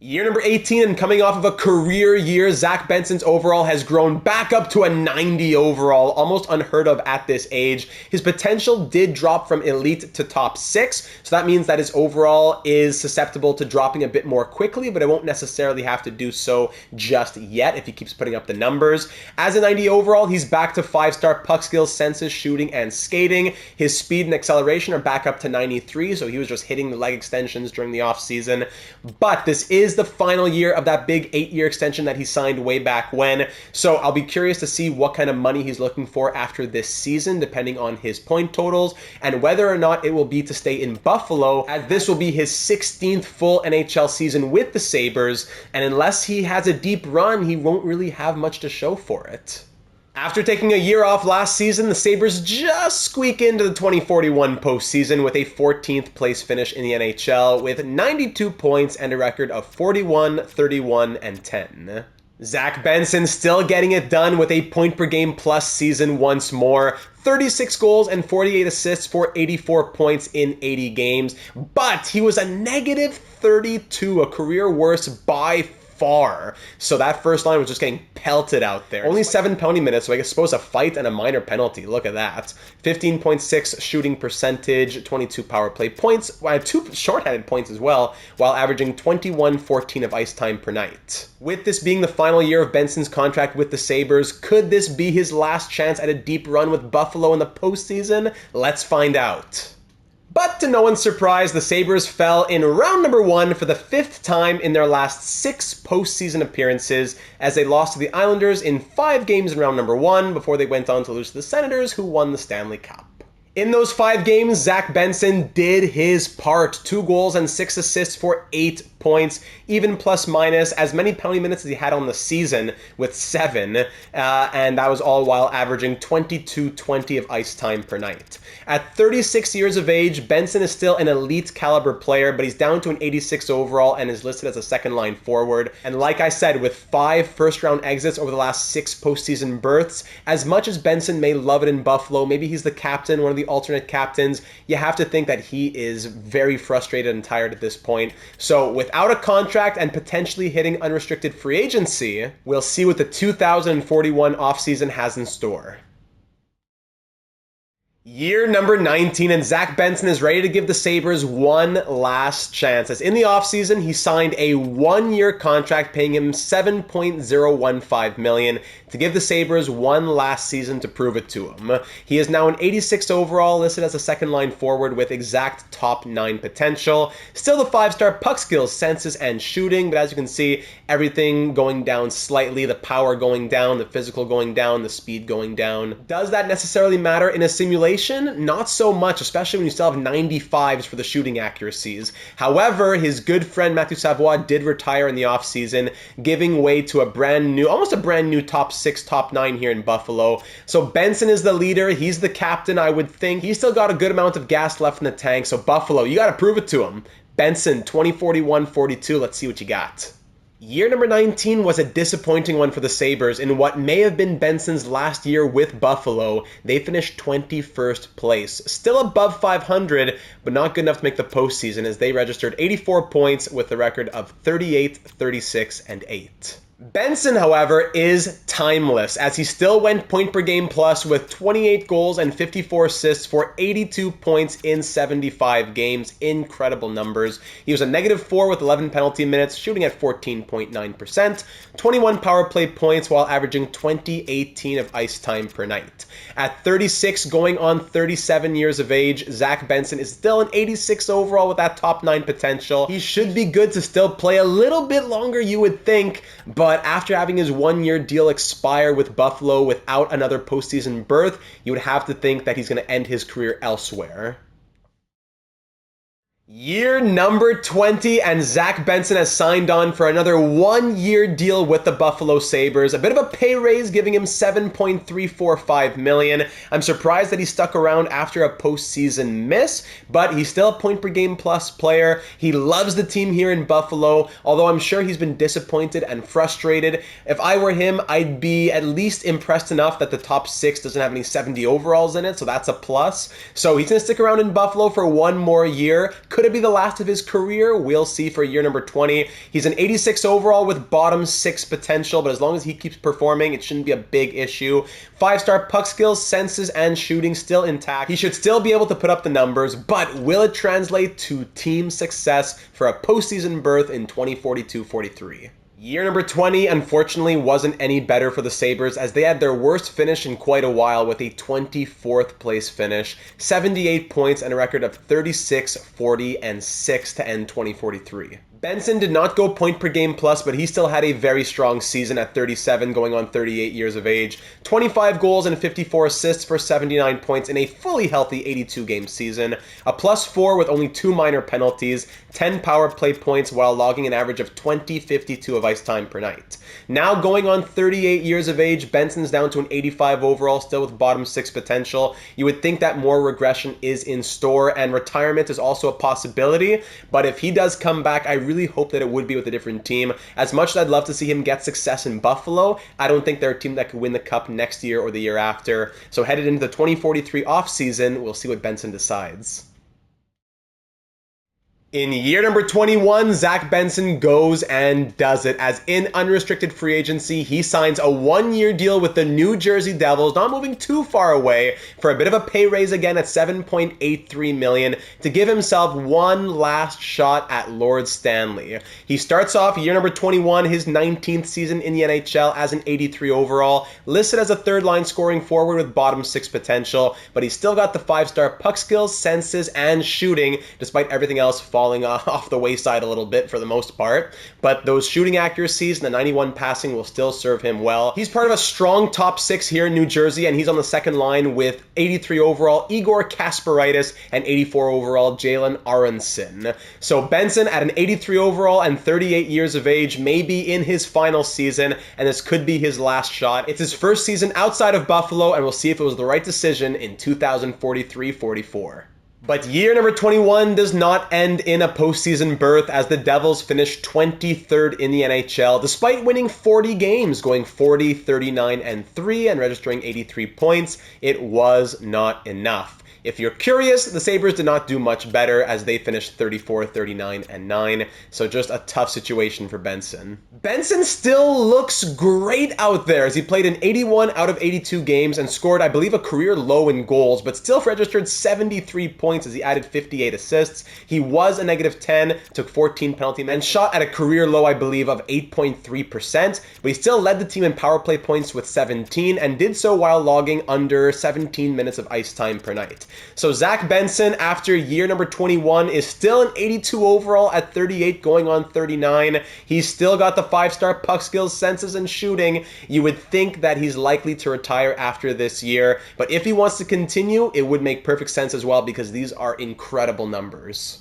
Year number 18, and coming off of a career year, Zach Benson's overall has grown back up to a 90 overall, almost unheard of at this age. His potential did drop from elite to top 6, so that means that his overall is susceptible to dropping a bit more quickly, but it won't necessarily have to do so just yet if he keeps putting up the numbers. As a 90 overall, he's back to 5-star puck skills, senses, shooting, and skating. His speed and acceleration are back up to 93, so he was just hitting the leg extensions during the offseason. But this is the final year of that big 8-year extension that he signed way back when. So I'll be curious to see what kind of money he's looking for after this season, depending on his point totals and whether or not it will be to stay in Buffalo, as this will be his 16th full NHL season with the Sabres. And unless he has a deep run, he won't really have much to show for it. After taking a year off last season, the Sabres just squeak into the 2041 postseason with a 14th place finish in the NHL with 92 points and a record of 41, 31, and 10. Zach Benson still getting it done with a point-per-game plus season once more. 36 goals and 48 assists for 84 points in 80 games. But he was a negative 32, a career worst by far. So that first line was just getting pelted out there. Only 7 penalty minutes, so I suppose a fight and a minor penalty. Look at that. 15.6 shooting percentage, 22 power play points, 2 shorthanded points as well, while averaging 21-14 of ice time per night. With this being the final year of Benson's contract with the Sabres, could this be his last chance at a deep run with Buffalo in the postseason? Let's find out. But to no one's surprise, the Sabres fell in round number 1 for the 5th time in their last 6 postseason appearances, as they lost to the Islanders in 5 games in round number 1 before they went on to lose to the Senators, who won the Stanley Cup. In those 5 games, Zach Benson did his part. 2 goals and 6 assists for 8 points, even plus minus, as many penalty minutes as he had on the season with 7, and that was all while averaging 22-20 of ice time per night. At 36 years of age, Benson is still an elite caliber player, but he's down to an 86 overall and is listed as a second-line forward. And like I said, with 5 first-round exits over the last 6 postseason berths, as much as Benson may love it in Buffalo, maybe he's the captain, one of the alternate captains, you have to think that he is very frustrated and tired at this point. So without a contract and potentially hitting unrestricted free agency, we'll see what the 2041 offseason has in store. Year number 19, and Zach Benson is ready to give the Sabres one last chance. As in the offseason, he signed a 1-year contract paying him $7.015 million to give the Sabres one last season to prove it to him. He is now an 86 overall, listed as a second-line forward with exact top 9 potential. Still the 5-star puck skills, senses, and shooting, but as you can see, everything going down slightly, the power going down, the physical going down, the speed going down. Does that necessarily matter in a simulation? Not so much, especially when you still have 95s for the shooting accuracies. However, his good friend Matthew Savoie did retire in the offseason, giving way to almost a brand new top 6, top 9 here in Buffalo. So Benson is the leader. He's the captain, I would think. He's still got a good amount of gas left in the tank. So Buffalo, you got to prove it to him. Benson, 2041-42. Let's see what you got. Year number 19 was a disappointing one for the Sabres. In what may have been Benson's last year with Buffalo, they finished 21st place. Still above 500, but not good enough to make the postseason as they registered 84 points with a record of 38, 36, and 8. Benson, however, is timeless, as he still went point per game plus with 28 goals and 54 assists for 82 points in 75 games. Incredible numbers. He was a -4 with 11 penalty minutes, shooting at 14.9%, 21 power play points while averaging 20/18 of ice time per night. At 36, going on 37 years of age, Zach Benson is still an 86 overall with that top 9 potential. He should be good to still play a little bit longer, you would think, but after having his 1-year deal expire with Buffalo without another postseason berth, you would have to think that he's going to end his career elsewhere. Year number 20, and Zach Benson has signed on for another 1-year deal with the Buffalo Sabres. A bit of a pay raise, giving him $7.345 million. I'm surprised that he stuck around after a postseason miss, but he's still a point-per-game plus player. He loves the team here in Buffalo, although I'm sure he's been disappointed and frustrated. If I were him, I'd be at least impressed enough that the top 6 doesn't have any 70 overalls in it, so that's a plus. So he's going to stick around in Buffalo for 1 more year. Could it be the last of his career? We'll see for year number 20. He's an 86 overall with bottom 6 potential, but as long as he keeps performing, it shouldn't be a big issue. 5-star puck skills, senses, and shooting still intact. He should still be able to put up the numbers, but will it translate to team success for a postseason berth in 2042-43? Year number 20, unfortunately, wasn't any better for the Sabres as they had their worst finish in quite a while with a 24th place finish, 78 points and a record of 36, 40, and 6 to end 2043. Benson did not go point per game plus, but he still had a very strong season at 37, going on 38 years of age. 25 goals and 54 assists for 79 points in a fully healthy 82-game season. A +4 with only 2 minor penalties, 10 power play points while logging an average of 20/52 of ice time per night. Now going on 38 years of age, Benson's down to an 85 overall, still with bottom 6 potential. You would think that more regression is in store, and retirement is also a possibility, but if he does come back, I really hope that it would be with a different team. As much as I'd love to see him get success in Buffalo, I don't think they're a team that could win the Cup next year or the year after. So headed into the 2043 offseason, we'll see what Benson decides. In year number 21, Zach Benson goes and does it, as in unrestricted free agency, he signs a 1-year deal with the New Jersey Devils, not moving too far away, for a bit of a pay raise again at $7.83 million to give himself one last shot at Lord Stanley. He starts off year number 21, his 19th season in the NHL as an 83 overall, listed as a third-line scoring forward with bottom 6 potential, but he's still got the 5-star puck skills, senses, and shooting, despite everything else falling falling off the wayside a little bit for the most part, but those shooting accuracies and the 91 passing will still serve him well. He's part of a strong top 6 here in New Jersey, and he's on the second line with 83 overall Igor Kasparaitis and 84 overall Jalen Aronson. So Benson at an 83 overall and 38 years of age may be in his final season, and this could be his last shot. It's his first season outside of Buffalo, and we'll see if it was the right decision in 2043-44. But year number 21 does not end in a postseason berth, as the Devils finished 23rd in the NHL despite winning 40 games, going 40, 39, and 3 and registering 83 points. It was not enough. If you're curious, the Sabres did not do much better as they finished 34, 39, and 9, so just a tough situation for Benson. Benson still looks great out there as he played in 81 out of 82 games and scored, I believe, a career low in goals, but still registered 73 points as he added 58 assists. He was a -10, took 14 penalty minutes, and shot at a career low, I believe, of 8.3%, but he still led the team in power play points with 17 and did so while logging under 17 minutes of ice time per night. So Zach Benson, after year number 21, is still an 82 overall at 38 going on 39. He's still got the 5-star puck skills, senses, and shooting. You would think that he's likely to retire after this year, but if he wants to continue, it would make perfect sense as well because these are incredible numbers.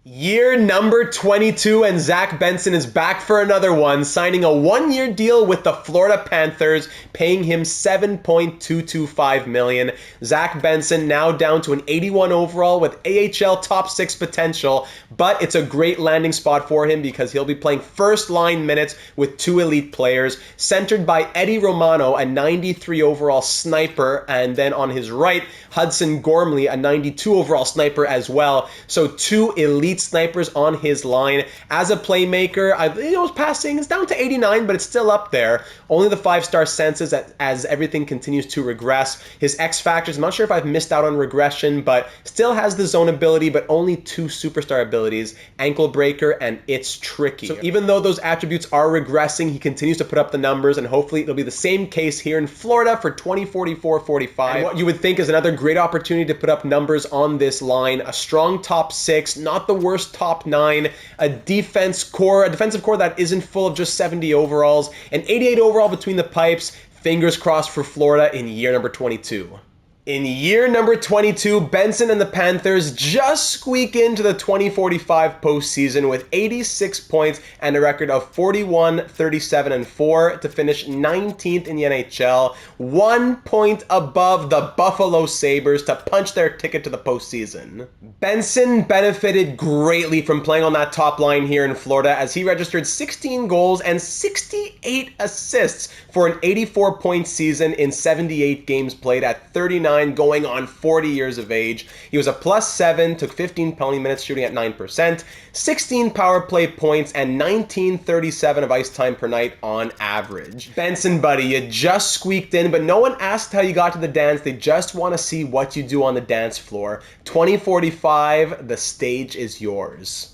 Year number 22, and Zach Benson is back for another one, signing a 1-year deal with the Florida Panthers, paying him $7.225 million. Zach Benson now down to an 81 overall with AHL top 6 potential, but it's a great landing spot for him because he'll be playing first-line minutes with 2 elite players, centered by Eddie Romano, a 93 overall sniper, and then on his right, Hudson Gormley, a 92 overall sniper as well. So 2 elite snipers on his line. As a playmaker, his passing is down to 89, but it's still up there. Only the 5-star senses as everything continues to regress. His X factors, I'm not sure if I've missed out on regression, but still has the zone ability, but only 2 superstar abilities, ankle breaker and it's tricky. So even though those attributes are regressing, he continues to put up the numbers, and hopefully it'll be the same case here in Florida for 2044-45. And what you would think is another great opportunity to put up numbers on this line, a strong top 6, not the worst top 9, a defensive core that isn't full of just 70 overalls, an 88 overall between the pipes. Fingers crossed for Florida in year number 22. In year number 22, Benson and the Panthers just squeak into the 2045 postseason with 86 points and a record of 41, 37, and 4 to finish 19th in the NHL, 1 point above the Buffalo Sabres to punch their ticket to the postseason. Benson benefited greatly from playing on that top line here in Florida as he registered 16 goals and 68 assists for an 84-point season in 78 games played at 39 going on 40 years of age. He was a +7, took 15 penalty minutes, shooting at 9%, 16 power play points, and 1937 of ice time per night on average. Benson, buddy, you just squeaked in, but no one asked how you got to the dance. They just want to see what you do on the dance floor. 2045, the stage is yours.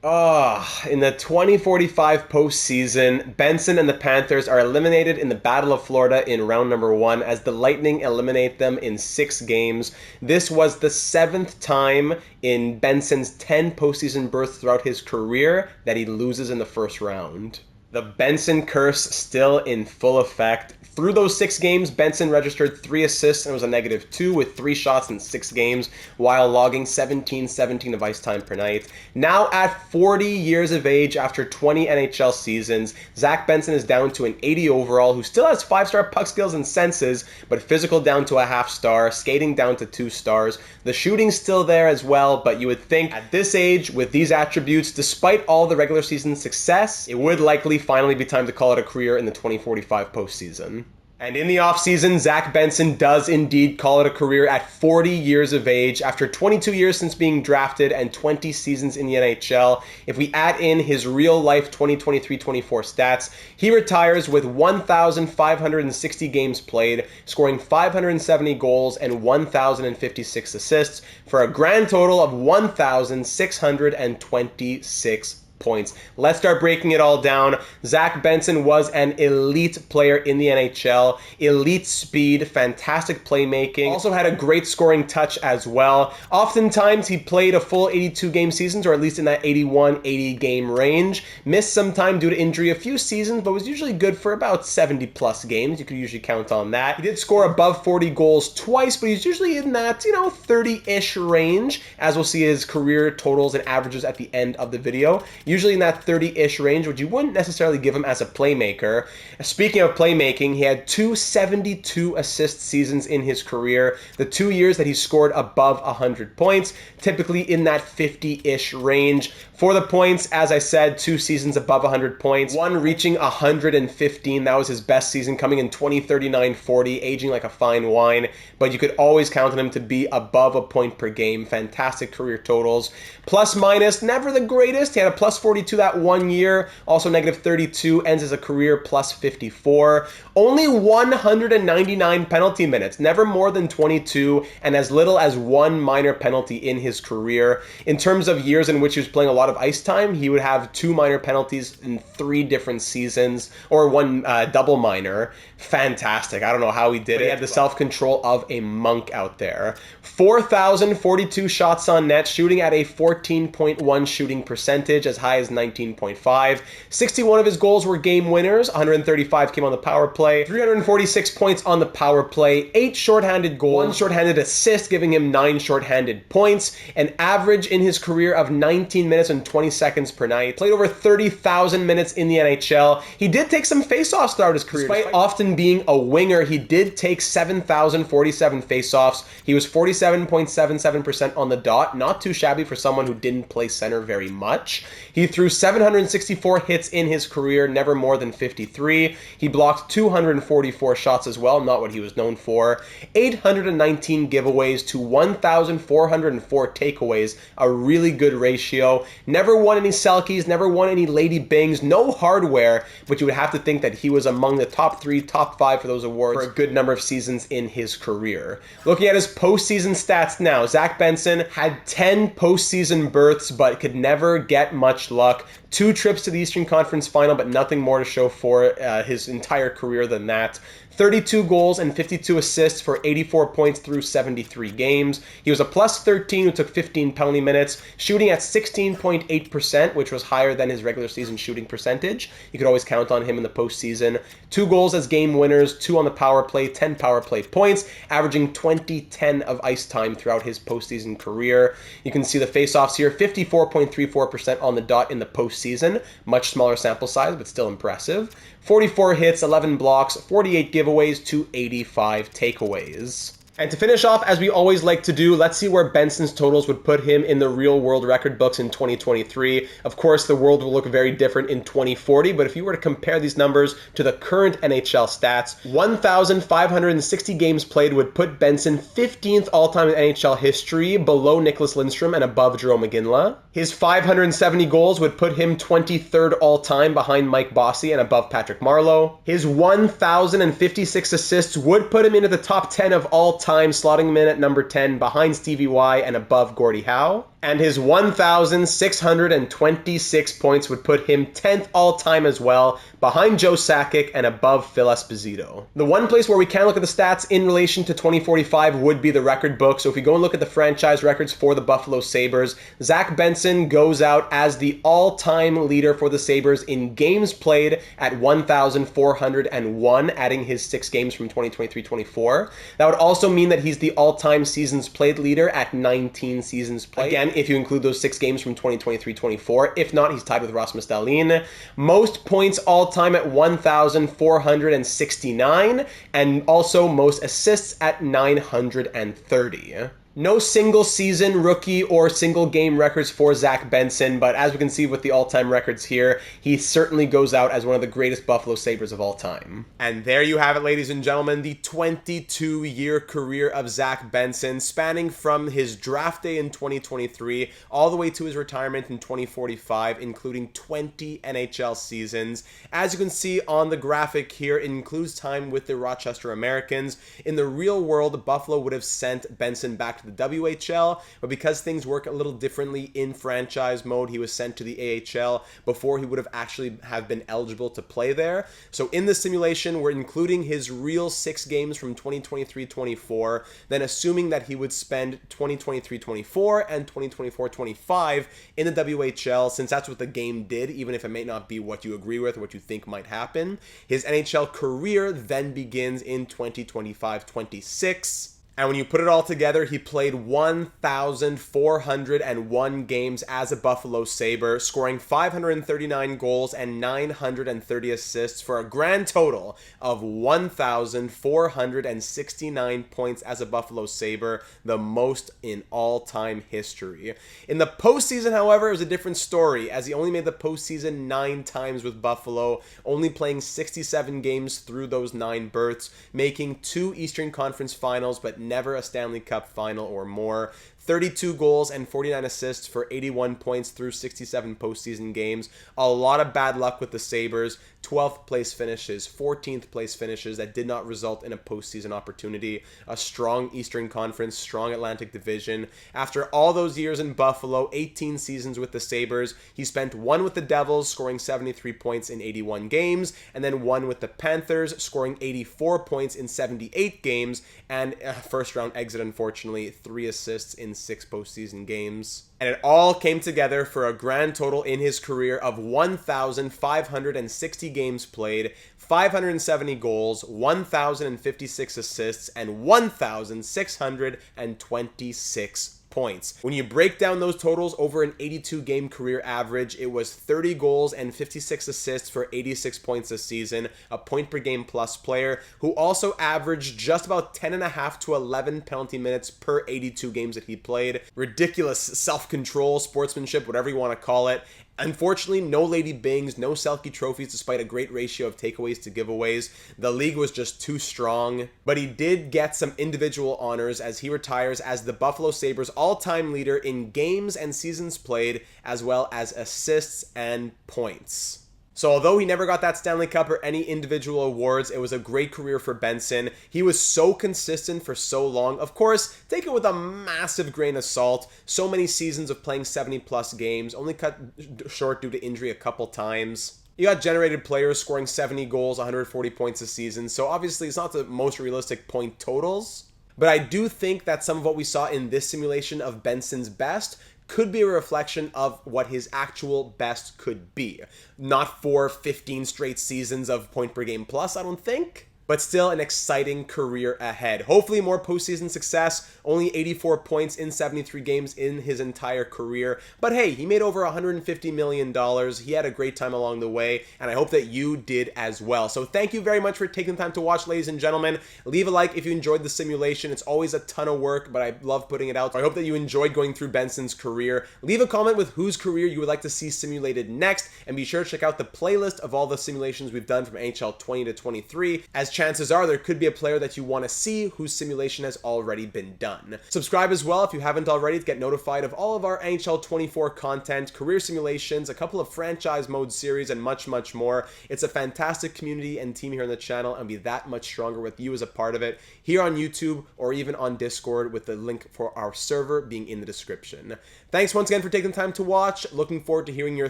In the 2045 postseason, Benson and the Panthers are eliminated in the Battle of Florida in round number 1 as the Lightning eliminate them in 6 games. This was the 7th time in Benson's 10 postseason berths throughout his career that he loses in the first round. The Benson curse still in full effect. Through those 6 games, Benson registered 3 assists and was a -2 with 3 shots in 6 games while logging 17 of ice time per night. Now at 40 years of age after 20 NHL seasons, Zach Benson is down to an 80 overall who still has 5-star puck skills and senses, but physical down to a half-star, skating down to 2 stars. The shooting's still there as well, but you would think at this age, with these attributes, despite all the regular season success, it would likely finally be time to call it a career in the 2045 postseason. And in the offseason, Zach Benson does indeed call it a career at 40 years of age after 22 years since being drafted and 20 seasons in the NHL. If we add in his real-life 2023-24 stats, he retires with 1,560 games played, scoring 570 goals and 1,056 assists for a grand total of 1,626 points. Let's start breaking it all down. Zach Benson was an elite player in the NHL, elite speed, fantastic playmaking, also had a great scoring touch as well. Oftentimes he played a full 82 game seasons, or at least in that 81-80 game range. Missed some time due to injury a few seasons, but was usually good for about 70 plus games. You could usually count on that. He did score above 40 goals twice, but he's usually in that, 30-ish range, as we'll see his career totals and averages at the end of the video. Usually in that 30-ish range, which you wouldn't necessarily give him as a playmaker. Speaking of playmaking, he had 272 assist seasons in his career. The 2 years that he scored above 100 points, typically in that 50-ish range. For the points, as I said, 2 seasons above 100 points, one reaching 115. That was his best season, coming in 2039-40, aging like a fine wine. But you could always count on him to be above a point per game. Fantastic career totals. Plus minus, never the greatest. He had a plus 42 that 1 year, also negative 32, ends his career plus 54. Only 199 penalty minutes, never more than 22, and as little as 1 minor penalty in his career. In terms of years in which he was playing a lot of ice time, he would have 2 minor penalties in 3 different seasons, or 1 double minor. Fantastic. I don't know how he did it. He had the self-control of a monk out there. 4,042 shots on net, shooting at a 14.1 shooting percentage, as high as 19.5. 61 of his goals were game winners. 135 came on the power play. 346 points on the power play. 8 shorthanded goals. 1 shorthanded assist, giving him 9 shorthanded points. An average in his career of 19 minutes and 20 seconds per night. Played over 30,000 minutes in the NHL. He did take some faceoffs throughout his career. Despite often being a winger, he did take 7,047 faceoffs. He was 47.77% on the dot. Not too shabby for someone who didn't play center very much. He threw 764 hits in his career, never more than 53. He blocked 244 shots as well, not what he was known for. 819 giveaways to 1,404 takeaways, a really good ratio. Never won any Selkies, never won any Lady Bings, no hardware, but you would have to think that he was among the top 3, top 5 for those awards for a good number of seasons in his career. Looking at his postseason stats now, Zach Benson had 10 postseason berths, but could never get much luck. 2 trips to the Eastern Conference Final, but nothing more to show for his entire career than that. 32 goals and 52 assists for 84 points through 73 games. He was a plus 13 who took 15 penalty minutes, shooting at 16.8%, which was higher than his regular season shooting percentage. You could always count on him in the postseason. 2 goals as game winners, 2 on the power play, 10 power play points, averaging 20-10 of ice time throughout his postseason career. You can see the faceoffs here, 54.34% on the dot in the postseason. Much smaller sample size, but still impressive. 44 hits, 11 blocks, 48 giveaways to 85 takeaways. And to finish off, as we always like to do, let's see where Benson's totals would put him in the real world record books in 2023. Of course, the world will look very different in 2040, but if you were to compare these numbers to the current NHL stats, 1,560 games played would put Benson 15th all-time in NHL history, below Nicholas Lindstrom and above Jarome Iginla. His 570 goals would put him 23rd all-time behind Mike Bossy and above Patrick Marleau. His 1,056 assists would put him into the top 10 of all time, slotting him in at number 10 behind Stevie Y and above Gordie Howe. And his 1,626 points would put him 10th all-time as well, behind Joe Sakic and above Phil Esposito. The one place where we can look at the stats in relation to 2045 would be the record book. So if we go and look at the franchise records for the Buffalo Sabres, Zach Benson goes out as the all-time leader for the Sabres in games played at 1,401, adding his 6 games from 2023-24. That would also mean that he's the all-time seasons played leader at 19 seasons played. Again, if you include those 6 games from 2023-24. If not, he's tied with Rasmus Dahlin. Most points all-time at 1,469, and also most assists at 930. No single season, rookie, or single game records for Zach Benson, but as we can see with the all-time records here, he certainly goes out as one of the greatest Buffalo Sabres of all time. And there you have it, ladies and gentlemen, the 22-year career of Zach Benson, spanning from his draft day in 2023 all the way to his retirement in 2045, including 20 NHL seasons. As you can see on the graphic here, it includes time with the Rochester Americans. In the real world, Buffalo would have sent Benson back back to the WHL, but because things work a little differently in franchise mode, he was sent to the AHL before he would have actually have been eligible to play there. So in the simulation, we're including his real 6 games from 2023-24, then assuming that he would spend 2023-24 and 2024-25 in the WHL, since that's what the game did, even if it may not be what you agree with or what you think might happen. His NHL career then begins in 2025-26. And when you put it all together, he played 1,401 games as a Buffalo Sabre, scoring 539 goals and 930 assists for a grand total of 1,469 points as a Buffalo Sabre, the most in all-time history. In the postseason, however, it was a different story, as he only made the postseason 9 times with Buffalo, only playing 67 games through those 9 berths, making 2 Eastern Conference Finals, but never a Stanley Cup final or more. 32 goals and 49 assists for 81 points through 67 postseason games. A lot of bad luck with the Sabres. 12th place finishes, 14th place finishes that did not result in a postseason opportunity. A strong Eastern Conference, strong Atlantic Division. After all those years in Buffalo, 18 seasons with the Sabres, he spent 1 with the Devils, scoring 73 points in 81 games, and then 1 with the Panthers, scoring 84 points in 78 games, and a first round exit, unfortunately, 3 assists in 6 postseason games. And it all came together for a grand total in his career of 1,560 games played, 570 goals, 1,056 assists, and 1,626 points. When you break down those totals over an 82-game career average, it was 30 goals and 56 assists for 86 points a season, a point-per-game plus player who also averaged just about 10.5 to 11 penalty minutes per 82 games that he played. Ridiculous self-control, sportsmanship, whatever you want to call it. Unfortunately, no Lady Bings, no Selke trophies despite a great ratio of takeaways to giveaways. The league was just too strong, but he did get some individual honors as he retires as the Buffalo Sabres all-time leader in games and seasons played, as well as assists and points. So although he never got that Stanley Cup or any individual awards, it was a great career for Benson. He was so consistent for so long. Of course, take it with a massive grain of salt. So many seasons of playing 70-plus games, only cut short due to injury a couple times. You got generated players scoring 70 goals, 140 points a season, so obviously it's not the most realistic point totals. But I do think that some of what we saw in this simulation of Benson's best could be a reflection of what his actual best could be. Not for 15 straight seasons of point per game plus, I don't think, but still an exciting career ahead. Hopefully more postseason success, only 84 points in 73 games in his entire career. But hey, he made over $150 million. He had a great time along the way, and I hope that you did as well. So thank you very much for taking the time to watch, ladies and gentlemen. Leave a like if you enjoyed the simulation. It's always a ton of work, but I love putting it out. So I hope that you enjoyed going through Benson's career. Leave a comment with whose career you would like to see simulated next, and be sure to check out the playlist of all the simulations we've done from NHL 20 to 23, as chances are there could be a player that you want to see whose simulation has already been done. Subscribe as well if you haven't already to get notified of all of our NHL 24 content, career simulations, a couple of franchise mode series, and much, much more. It's a fantastic community and team here on the channel, and be that much stronger with you as a part of it here on YouTube or even on Discord, with the link for our server being in the description. Thanks once again for taking the time to watch. Looking forward to hearing your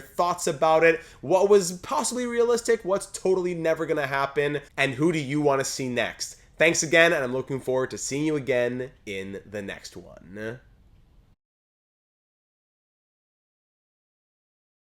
thoughts about it. What was possibly realistic? What's totally never going to happen? And who do you want to see next? Thanks again, and I'm looking forward to seeing you again in the next one.